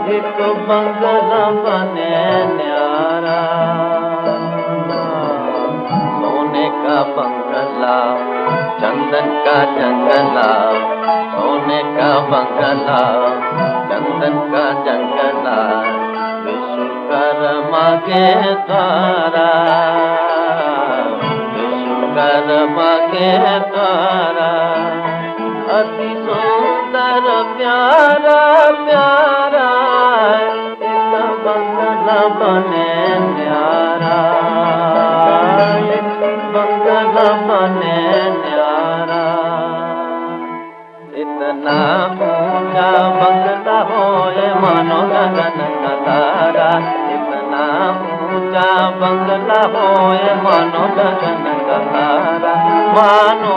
एक बंगला बने न्यारा, सोने का बंगला, चंदन का जंगला, सोने का बंगला, चंदन का जंगला, विश्वकर्मा के द्वारा, विश्वकर्मा के द्वारा। अति सुंदर प्यारा प्यारा एक बंगला बने न्यारा, एक बंगला बने न्यारा। इतना ऊंचा बंगला होए मानो गगन का तारा, इतना ऊंचा बंगला होए मानो गगन का तारा, मानो